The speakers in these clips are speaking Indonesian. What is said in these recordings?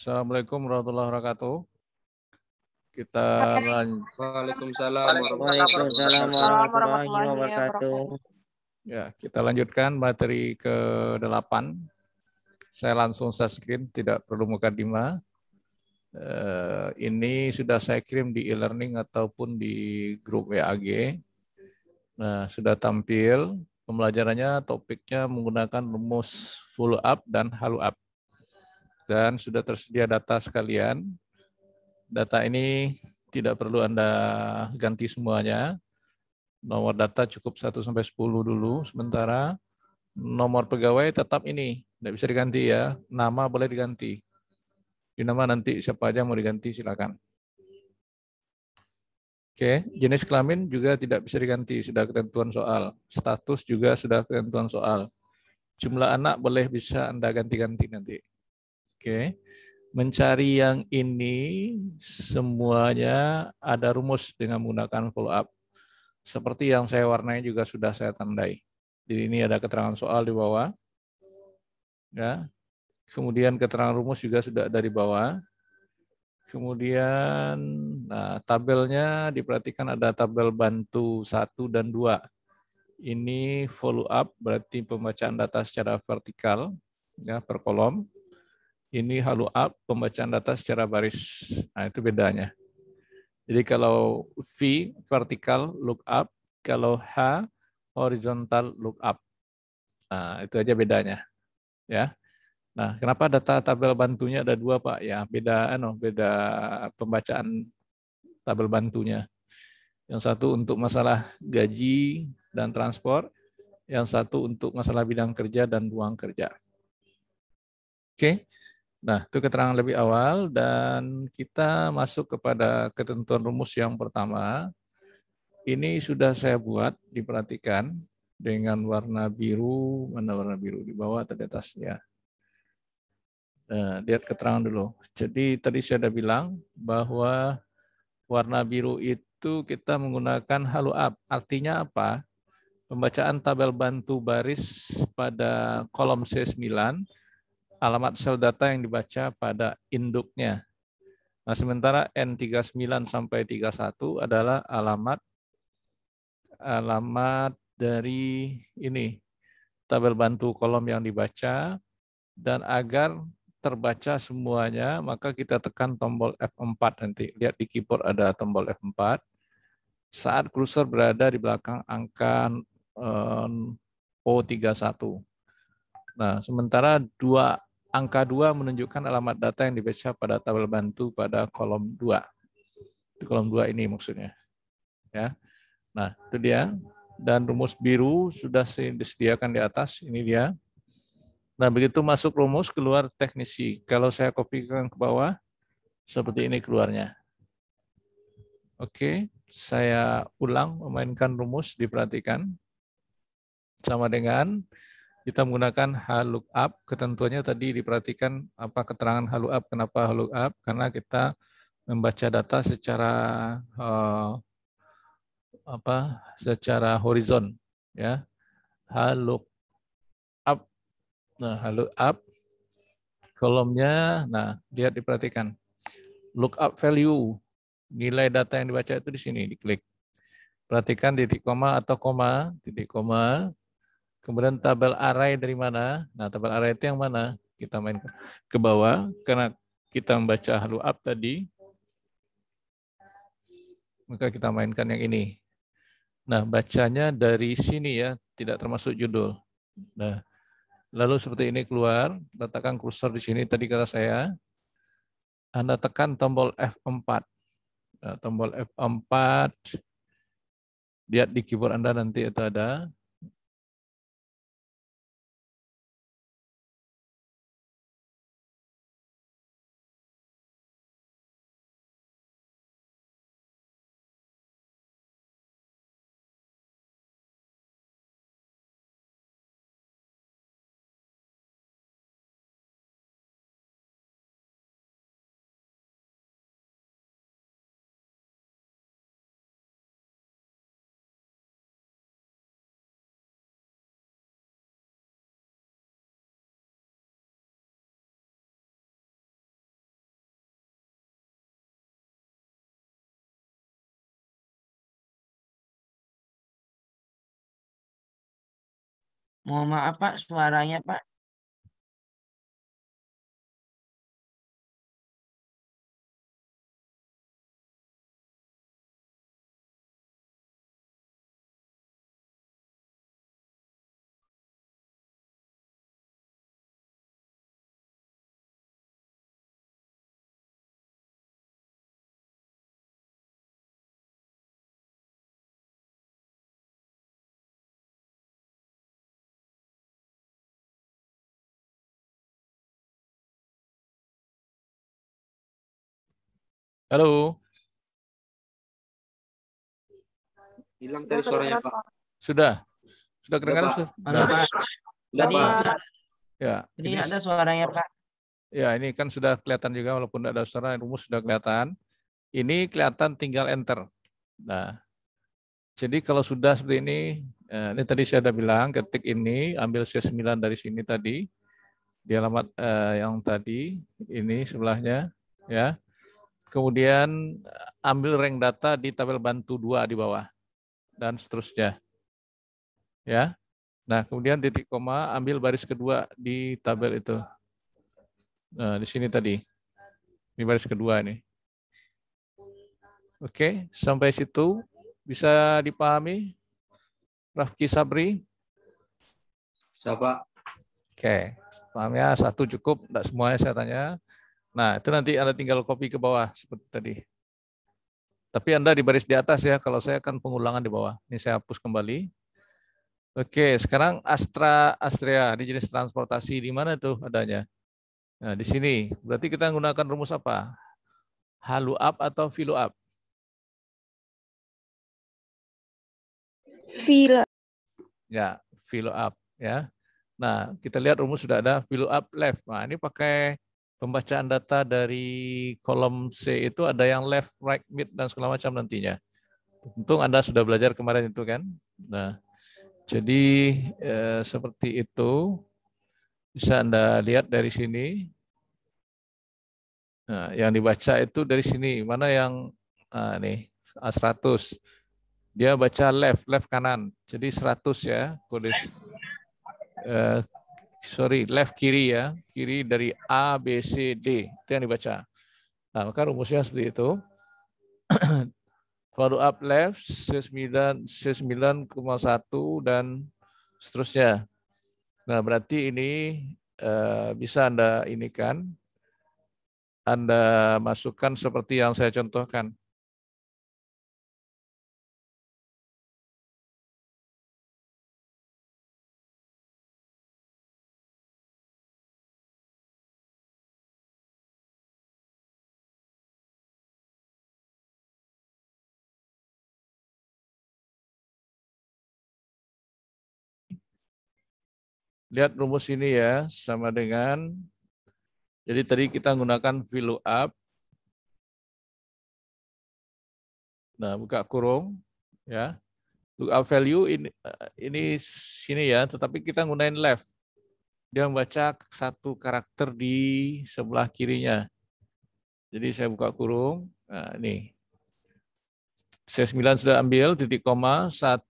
Assalamualaikum warahmatullahi wabarakatuh. Kita Waalaikumsalam Waalaikumsalam warahmatullahi wabarakatuh. kita lanjutkan materi ke-8. Saya langsung share screen, tidak perlu mukadimah. Ini sudah saya kirim di e-learning ataupun di grup WAG. Nah, sudah tampil pembelajarannya, topiknya menggunakan rumus follow up dan follow up. Dan sudah tersedia data sekalian. Data ini tidak perlu Anda ganti semuanya. Nomor data cukup 1 sampai 10 dulu sementara. Nomor pegawai tetap ini, tidak bisa diganti ya. Nama boleh diganti. Di nama nanti siapa aja mau diganti silakan. Oke, jenis kelamin juga tidak bisa diganti, sudah ketentuan soal. Status juga sudah ketentuan soal. Jumlah anak boleh bisa Anda ganti-ganti nanti. Oke. Mencari yang ini semuanya ada rumus dengan menggunakan follow up. Seperti yang saya warnai juga sudah saya tandai. Jadi ini ada keterangan soal di bawah. Ya. Kemudian keterangan rumus juga sudah dari bawah. Kemudian tabelnya diperhatikan ada tabel bantu 1 dan 2. Ini follow up berarti pembacaan data secara vertikal ya per kolom. Ini follow up pembacaan data secara baris. Nah, itu bedanya. Jadi kalau V vertikal lookup, kalau H horizontal lookup. Nah, itu aja bedanya. Ya. Nah, kenapa data tabel bantunya ada 2, Pak? Ya, beda pembacaan tabel bantunya. Yang satu untuk masalah gaji dan transport, yang satu untuk masalah bidang kerja dan ruang kerja. Oke. Nah, itu keterangan lebih awal dan kita masuk kepada ketentuan rumus yang pertama. Ini sudah saya buat, diperhatikan dengan warna biru, mana warna biru di bawah atau di atas ya. Nah, lihat keterangan dulu. Jadi tadi saya sudah bilang bahwa warna biru itu kita menggunakan follow up. Artinya apa? Pembacaan tabel bantu baris pada kolom C9 alamat sel data yang dibaca pada induknya. Nah, sementara N39 sampai 31 adalah alamat dari ini tabel bantu kolom yang dibaca, dan agar terbaca semuanya maka kita tekan tombol F4 nanti. Lihat di keyboard ada tombol F4. Saat kursor berada di belakang angka O31. Nah, sementara angka 2 menunjukkan alamat data yang dibaca pada tabel bantu pada kolom 2. Di kolom 2 ini maksudnya. Ya. Nah, itu dia. Dan rumus biru sudah disediakan di atas, ini dia. Nah, begitu masuk rumus, keluar teknisi. Kalau saya kopikan ke bawah, seperti ini keluarnya. Oke, saya ulang memainkan rumus, diperhatikan. Sama dengan kita menggunakan lookup, ketentuannya tadi diperhatikan apa keterangan lookup. Kenapa lookup? Karena kita membaca data secara horizon, ya. Lookup. Nah, lookup kolomnya, nah lihat diperhatikan. Lookup value, nilai data yang dibaca itu di sini, diklik. Perhatikan titik koma atau koma, titik koma. Kemudian tabel array dari mana? Nah, tabel array itu yang mana? Kita main ke bawah, karena kita membaca lookup tadi, maka kita mainkan yang ini. Nah, bacanya dari sini ya, tidak termasuk judul. Nah, lalu seperti ini keluar, letakkan kursor di sini, tadi kata saya, Anda tekan tombol F4. Nah, tombol F4, lihat di keyboard Anda nanti itu ada. Mohon maaf Pak, suaranya Pak. Halo, Hilang tadi suaranya, Pak. sudah Udah, kedengaran? Pak. Halo Sudah. Pak. Udah, Tadi Pak. Ya, tadi ini ada suaranya Pak. ya ini kan sudah kelihatan juga walaupun tidak ada suara, rumus sudah kelihatan. Ini kelihatan tinggal enter. Nah, jadi kalau sudah seperti ini tadi saya sudah bilang, ketik ini, ambil C9 dari sini tadi, di alamat yang tadi, ini sebelahnya, ya. Kemudian ambil rank data di tabel bantu 2 di bawah, dan seterusnya. Ya. Nah, kemudian titik koma, ambil baris kedua di tabel itu. Nah, di sini tadi, di baris kedua ini. Oke, sampai situ bisa dipahami, Rafki Sabri? Siapa? Oke, pahamnya satu cukup, tidak semuanya saya tanya. Nah, itu nanti Anda tinggal copy ke bawah seperti tadi. Tapi Anda di baris di atas ya, kalau saya kan pengulangan di bawah. Ini saya hapus kembali. Oke, sekarang Astrea di jenis transportasi di mana tuh adanya? Nah, di sini. Berarti kita menggunakan rumus apa? Halu up atau filu up? Fila. Ya, filu up ya. Nah, kita lihat rumus sudah ada fill up left. Nah, ini pakai pembacaan data dari kolom C itu ada yang left, right, mid, dan segala macam nantinya. Untung Anda sudah belajar kemarin itu kan. Nah, jadi seperti itu. Bisa Anda lihat dari sini. Nah, yang dibaca itu dari sini. Mana yang nih A100. Dia baca left kanan. Jadi 100 ya kode left kiri ya, kiri dari A, B, C, D, itu yang dibaca. Nah, maka rumusnya seperti itu. Follow up left, C9,1 dan seterusnya. Nah, berarti ini bisa Anda Anda masukkan seperti yang saya contohkan. Lihat rumus ini ya, sama dengan, jadi tadi kita menggunakan VLOOKUP. Nah, buka kurung, ya. Lookup value ini sini ya, tetapi kita menggunakan left. Dia membaca satu karakter di sebelah kirinya. Jadi saya buka kurung, nah ini. C9 sudah ambil, titik koma, 1,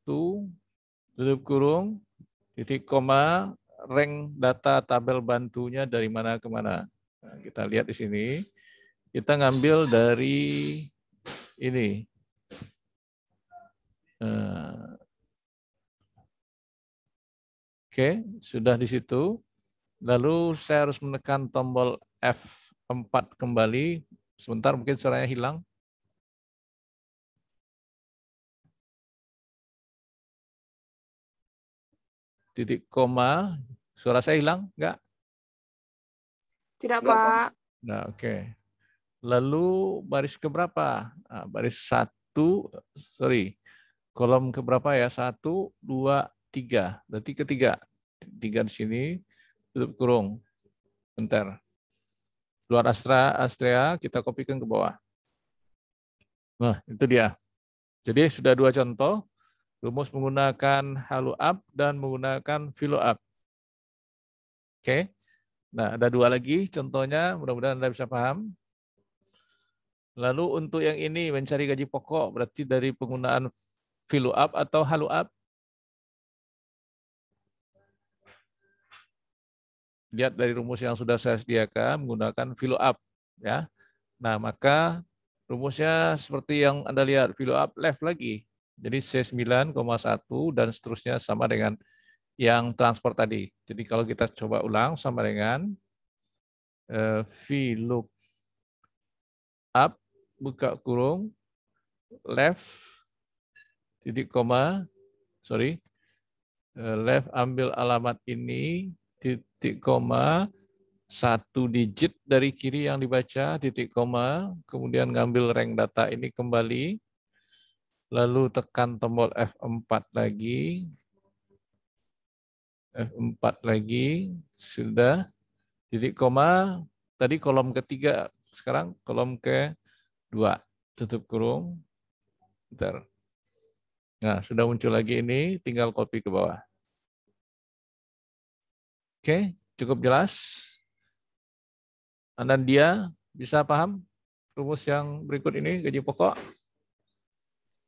tutup kurung, titik koma, rank data tabel bantunya dari mana ke mana. Nah, kita lihat di sini, kita ngambil dari ini. Oke, sudah di situ. Lalu saya harus menekan tombol F4 kembali. Sebentar mungkin suaranya hilang. Titik koma. Suara saya hilang? Enggak? Tidak, Pak. Nah, oke. Lalu baris keberapa? Nah, baris 1, kolom keberapa ya? 1, 2, 3. Berarti ketiga. 3 di sini, tutup kurung. Bentar. Luar Astrea, kita kopikan ke bawah. Nah, itu dia. Jadi sudah 2 contoh. Rumus menggunakan halu up dan menggunakan filo up. Oke. Nah, ada 2 lagi contohnya, mudah-mudahan Anda bisa paham. Lalu untuk yang ini mencari gaji pokok berarti dari penggunaan filo up atau halu up? lihat dari rumus yang sudah saya sediakan menggunakan fill up ya. Nah, maka rumusnya seperti yang Anda lihat, fill up left lagi. Jadi C9,1 dan seterusnya sama dengan yang transport tadi. Jadi kalau kita coba ulang sama dengan VLOOKUP buka kurung left titik koma left ambil alamat ini titik koma 1 digit dari kiri yang dibaca titik koma kemudian ngambil rank data ini kembali lalu tekan tombol F4 lagi sudah titik koma tadi kolom ketiga sekarang kolom kedua tutup kurung bentar. Nah, sudah muncul lagi ini, tinggal copy ke bawah. Oke, cukup jelas? Anandia, bisa paham rumus yang berikut ini, gaji pokok?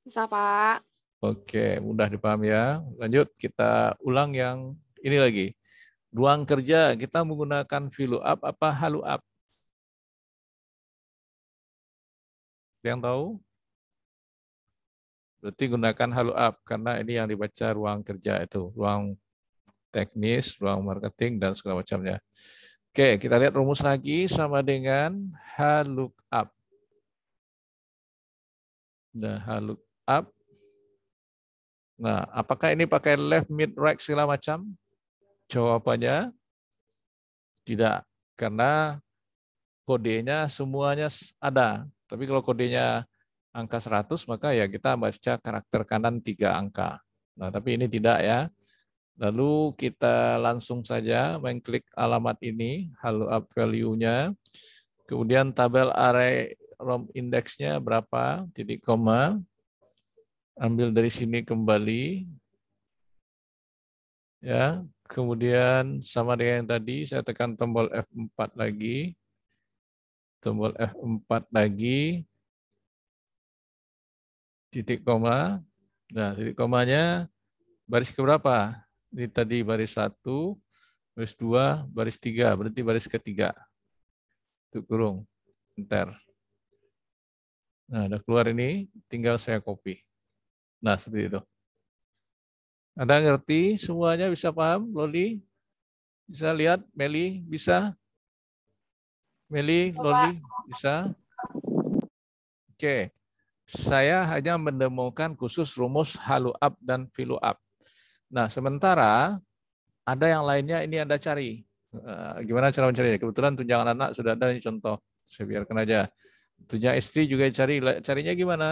Bisa, Pak. Oke, mudah dipahami ya. Lanjut, kita ulang yang ini lagi. Ruang kerja, kita menggunakan VLOOKUP apa HLOOKUP? Yang tahu? Berarti gunakan HLOOKUP, karena ini yang dibaca ruang kerja itu, ruang teknis, ruang marketing, dan segala macamnya. Oke, kita lihat rumus lagi sama dengan HLOOKUP. Nah, HLOOKUP. Nah, apakah ini pakai left, mid, right, segala macam? Jawabannya tidak, karena kodenya semuanya ada. Tapi kalau kodenya angka 100, maka ya kita baca karakter kanan 3 angka. Nah, tapi ini tidak ya. Lalu kita langsung saja mengklik alamat ini, HLOOKUP value-nya. Kemudian tabel array ROM indeksnya berapa, titik koma. Ambil dari sini kembali. Ya, kemudian sama dengan yang tadi, saya tekan tombol F4 lagi. Tombol F4 lagi. Titik koma. Nah, titik komanya baris keberapa? Ini tadi baris 1, baris 2, baris 3, berarti baris ketiga. Itu kurung. Enter. Nah, udah keluar ini, tinggal saya copy. Nah, seperti itu. Anda ngerti semuanya, bisa paham, Loli? Bisa lihat, Meli? Bisa? Meli, Bisa, Loli? Bisa? Oke. Saya hanya mendemokan khusus rumus HLOOKUP dan VLOOKUP. Nah, sementara ada yang lainnya ini Anda cari. Gimana cara mencarinya? Kebetulan tunjangan anak sudah ada, ini contoh. Saya biarkan aja. Tunjangan istri juga cari. Carinya gimana?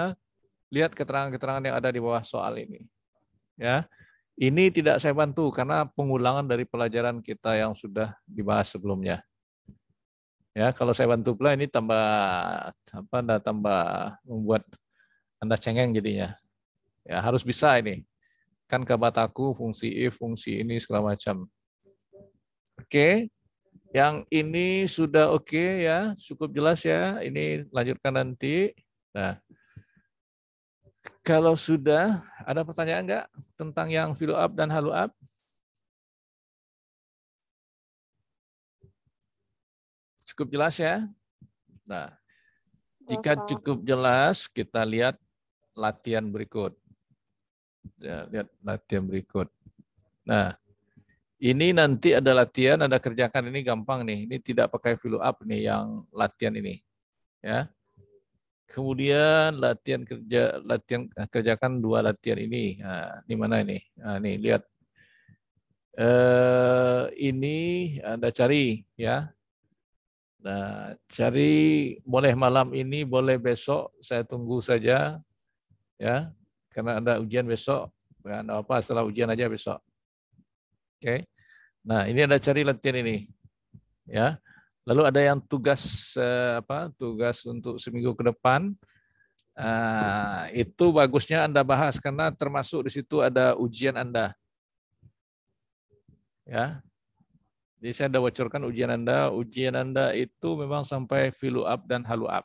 Lihat keterangan-keterangan yang ada di bawah soal ini. Ya, ini tidak saya bantu karena pengulangan dari pelajaran kita yang sudah dibahas sebelumnya. Ya, kalau saya bantu pula ini tambah membuat Anda cengeng jadinya. Ya, harus bisa ini. Kan kabataku, fungsi if, fungsi ini segala macam. Oke. Yang ini sudah oke ya, cukup jelas ya. Ini lanjutkan nanti. Nah, kalau sudah, ada pertanyaan enggak tentang yang VLOOKUP dan HLOOKUP? Cukup jelas ya? Nah, jika cukup jelas, kita lihat latihan berikut. Ya, lihat latihan berikut. Nah, ini nanti ada latihan, ada kerjakan, ini gampang nih. Ini tidak pakai VLOOKUP nih yang latihan ini. Ya. Kemudian latihan kerjakan 2 latihan ini. Nah, ini mana ini? Nah, nih lihat. Ini Anda cari ya. Nah, cari boleh malam ini, boleh besok. Saya tunggu saja ya. Karena ada ujian besok. Nggak apa setelah ujian aja besok. Oke. Nah, ini Anda cari latihan ini. Ya. Lalu ada yang tugas tugas untuk seminggu ke depan. Itu bagusnya Anda bahas karena termasuk di situ ada ujian Anda. Ya. Jadi saya sudah bocorkan ujian Anda. Ujian Anda itu memang sampai VLOOKUP dan HLOOKUP.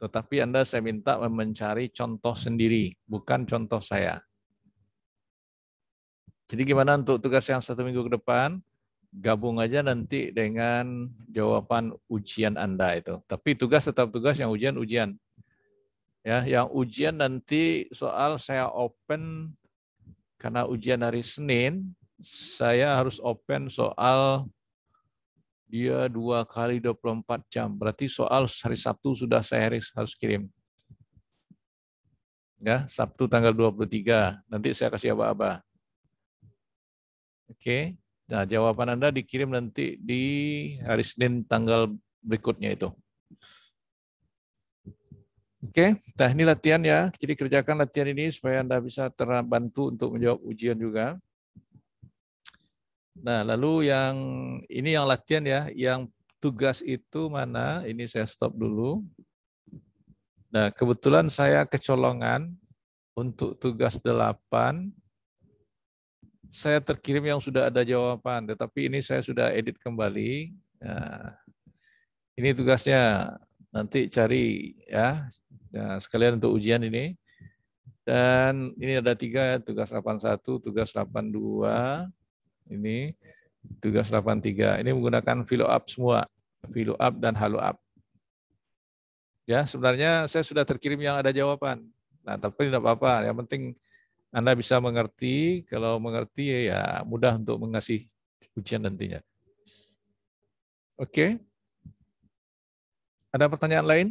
Tetapi Anda saya minta mencari contoh sendiri, bukan contoh saya. Jadi gimana untuk tugas yang 1 minggu ke depan? Gabung aja nanti dengan jawaban ujian Anda itu. Tapi tugas tetap tugas, yang ujian ujian. Ya, yang ujian nanti soal saya open karena ujian hari Senin, saya harus open soal dia 2 kali 24 jam. Berarti soal hari Sabtu sudah saya harus kirim. Ya, Sabtu tanggal 23. Nanti saya kasih aba-aba. Oke. Nah, jawaban Anda dikirim nanti di hari Senin tanggal berikutnya itu. Oke, nah ini latihan ya. Jadi kerjakan latihan ini supaya Anda bisa terbantu untuk menjawab ujian juga. Nah, lalu yang ini yang latihan ya, yang tugas itu mana? Ini saya stop dulu. Nah, kebetulan saya kecolongan untuk tugas 8. Saya terkirim yang sudah ada jawaban, tetapi ini saya sudah edit kembali. Nah, ini tugasnya nanti cari ya, nah, sekalian untuk ujian ini. Dan ini ada 3, tugas 81, tugas 82, ini tugas 83. Ini menggunakan VLOOK semua, VLOOK dan HLOOK. Ya, sebenarnya saya sudah terkirim yang ada jawaban. Nah, tapi tidak apa-apa. Yang penting Anda bisa mengerti, kalau mengerti ya mudah untuk mengasih ujian nantinya. Oke. Ada pertanyaan lain?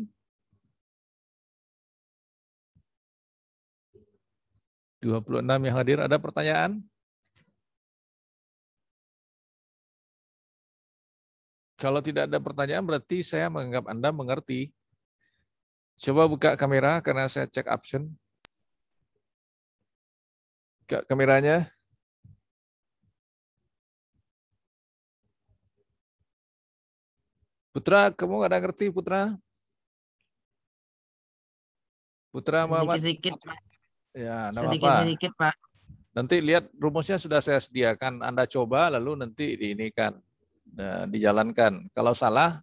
(26) yang hadir, ada pertanyaan? Kalau tidak ada pertanyaan berarti saya menganggap Anda mengerti. Coba buka kamera karena saya cek absen. Buka kameranya. Putra, kamu ada ngerti, Putra? Putra Muhammad? Sedikit-sedikit, Pak. Ya, enggak apa-apa. Sedikit-sedikit, Pak. Nanti lihat rumusnya sudah saya sediakan. Anda coba lalu nanti diinikan, dijalankan. Kalau salah,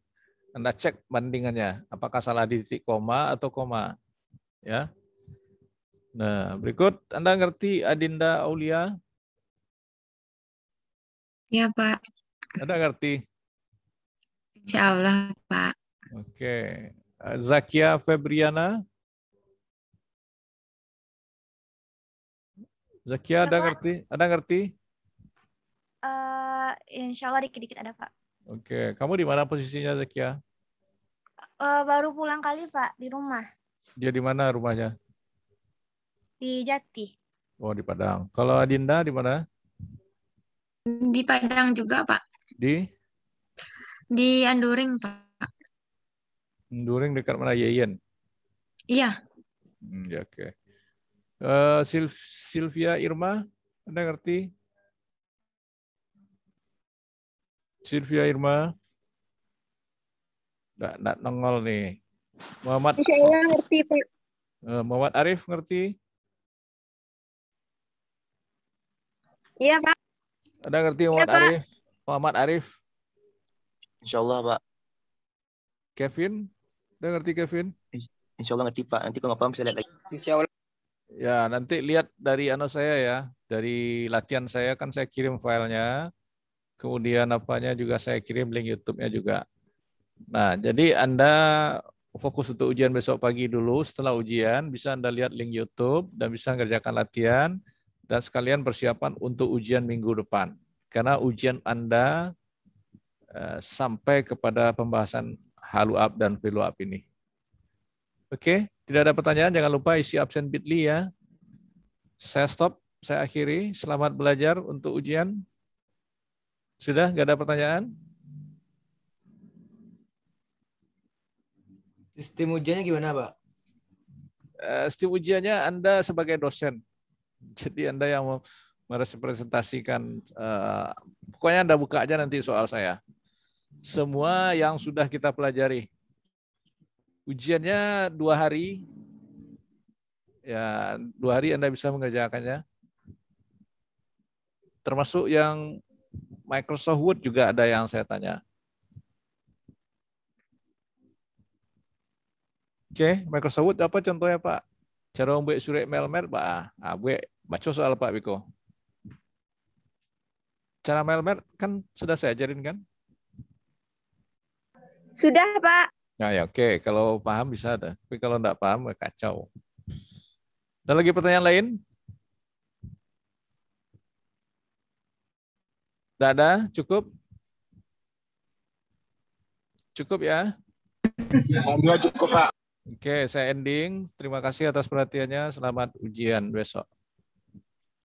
Anda cek bandingannya. Apakah salah di titik koma atau koma. Ya. Nah, berikut Anda ngerti Adinda Aulia? Ya, Pak. Anda ngerti? Insya Allah, Pak. Oke. Zakia Febriana? Zakia, ada ngerti? Ada ngerti? Insya Allah dikit-dikit ada, Pak. Oke. Kamu di mana posisinya, Zakia? Baru pulang kali, Pak, di rumah. Dia di mana rumahnya? Di Jati. Oh, di Padang. Kalau Adinda di mana? Di Padang juga, Pak. Di Anduring, Pak. Anduring dekat mana? Yeyen? Iya. Ya, oke. Sylvia Irma, Anda ngerti? Sylvia Irma? Nggak nongol nih. Muhammad. Insya Allah ngerti, Pak. Muhammad Arif ngerti? Iya, Pak. Ada ngerti Muhammad Arif? Muhammad Arif? Insya Allah, Pak. Kevin? Ada ngerti Kevin? Insya Allah ngerti, Pak. Nanti kalau nggak paham saya lihat lagi. Insya Allah. Ya, nanti lihat dari saya ya. Dari latihan saya kan saya kirim filenya. Kemudian apanya juga saya kirim link YouTube-nya juga. Nah, jadi Anda fokus untuk ujian besok pagi dulu. Setelah ujian, bisa Anda lihat link YouTube dan bisa mengerjakan latihan. Dan sekalian persiapan untuk ujian minggu depan. Karena ujian Anda sampai kepada pembahasan HLOOK dan VLOOK ini. Oke, tidak ada pertanyaan. Jangan lupa isi absen Bitly ya. Saya stop, saya akhiri. Selamat belajar untuk ujian. Sudah, nggak ada pertanyaan? Sistem ujiannya gimana, Pak? Sistem ujiannya Anda sebagai dosen. Jadi Anda yang merepresentasikan, pokoknya Anda buka aja nanti soal saya. Semua yang sudah kita pelajari. Ujiannya 2 hari. Ya, 2 hari Anda bisa mengerjakannya. Termasuk yang Microsoft Word juga ada yang saya tanya. Oke, Microsoft Word apa contohnya, Pak? Cara membuat surat melmer, Pak. Buat baca soal Pak Biko. Cara melmer kan sudah saya ajarin kan? Sudah, Pak. Nah, ya oke. Kalau paham bisa. Tapi kalau enggak paham, kacau. Ada lagi pertanyaan lain? Tidak ada? Cukup? Cukup ya? Alhamdulillah cukup, Pak. Oke, saya ending. Terima kasih atas perhatiannya. Selamat ujian besok.